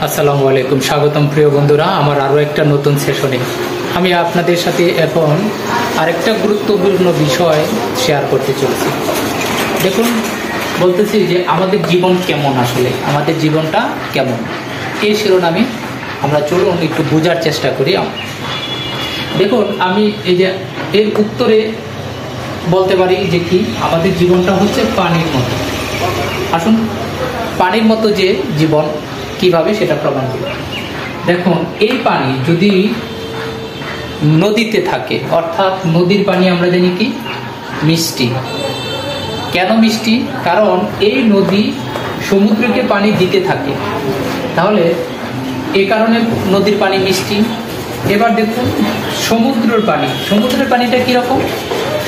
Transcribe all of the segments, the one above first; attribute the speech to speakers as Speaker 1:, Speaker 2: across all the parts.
Speaker 1: আসসালামু আলাইকুম, স্বাগতম প্রিয় বন্ধুরা আমার আরও একটা নতুন সেশনে। আমি আপনাদের সাথে এখন আরেকটা গুরুত্বপূর্ণ বিষয় শেয়ার করতে চলেছি। দেখুন, বলতেছি যে আমাদের জীবন কেমন, আসলে আমাদের জীবনটা কেমন, এই শিরোনামে আমরা চলুন একটু বোঝার চেষ্টা করি। দেখুন, আমি এই যে এর উত্তরে বলতে পারি যে কি, আমাদের জীবনটা হচ্ছে পানির মতো। আসুন, পানির মতো যে জীবন কিভাবে সেটা প্রমাণ করি। দেখুন, এই পানি যদি নদীতে থাকে, অর্থাৎ নদীর পানি আমরা জানি কি মিষ্টি। কেন মিষ্টি? কারণ এই নদী সমুদ্রকে পানি দিতে থাকে, তাহলে এই কারণে নদীর পানি মিষ্টি। এবার দেখুন সমুদ্রের পানিটা কিরকম?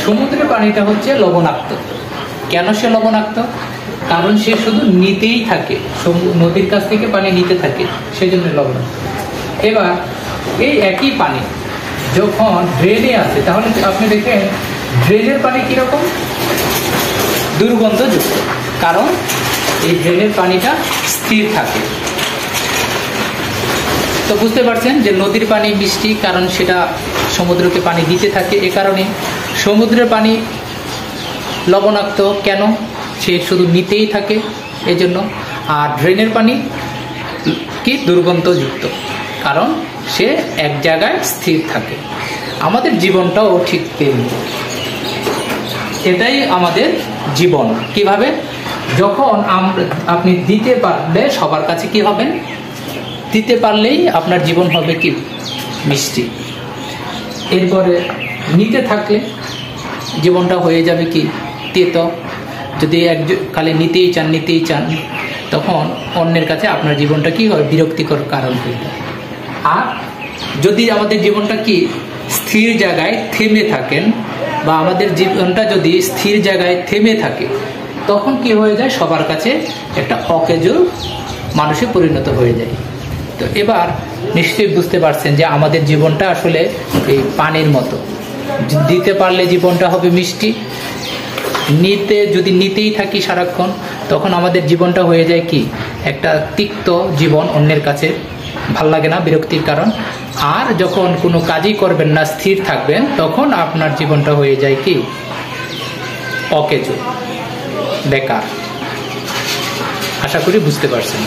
Speaker 1: সমুদ্রের পানিটা হচ্ছে লবণাক্ত। কেন সে লবণাক্ত? কারণ সে শুধু নিতেই থাকে, নদীর কাছ থেকে পানি নিতে থাকে, সেই জন্য লবণাক্ত। এবার এই একই পানি যখন ড্রেনে আসে, তাহলে আপনি দেখেন ড্রেনের পানি কিরকম? দুর্গন্ধযুক্ত। কারণ এই ড্রেনের পানিটা স্থির থাকে। তো বুঝতে পারছেন যে নদীর পানি মিষ্টি, কারণ সেটা সমুদ্রকে পানি দিতে থাকে। এ কারণে সমুদ্রের পানি লবণাক্ত। কেন? সে শুধু নিতেই থাকে, এই জন্য। আর ড্রেনের পানি কি দুর্গন্ধযুক্ত, কারণ সে এক জায়গায় স্থির থাকে। আমাদের জীবনটাও ঠিক তেমনি। এটাই আমাদের জীবন। কিভাবে? যখন আপনি দিতে পারলে সবার কাছে কি হবেন? দিতে পারলেই আপনার জীবন হবে কি মিষ্টি। এরপরে নিতে থাকলে জীবনটা হয়ে যাবে কি তেতো। যদি খালি নিতেই চান, তখন অন্যের কাছে আপনার জীবনটা কি হয়? বিরক্তিকর কারণ হয়ে যায়। আর যদি আমাদের জীবনটা কি স্থির জায়গায় থেমে থাকেন, বা আমাদের জীবনটা যদি স্থির জায়গায় থেমে থাকে, তখন কি হয়ে যায়? সবার কাছে একটা অকেজো মানুষে পরিণত হয়ে যায়। তো এবার নিশ্চয়ই বুঝতে পারছেন যে আমাদের জীবনটা আসলে এই পানির মতো। দিতে পারলে জীবনটা হবে মিষ্টি, যদি নিতেই থাকি সারাক্ষণ, তখন আমাদের জীবনটা হয়ে যায় কি একটা তিক্ত জীবন, অন্যের কাছে ভাল লাগে না, বিরক্তির কারণ। আর যখন কোনো কাজই করবেন না, স্থির থাকবেন, তখন আপনার জীবনটা হয়ে যায় কি অকেজো, বেকার। আশা করি বুঝতে পারছেন।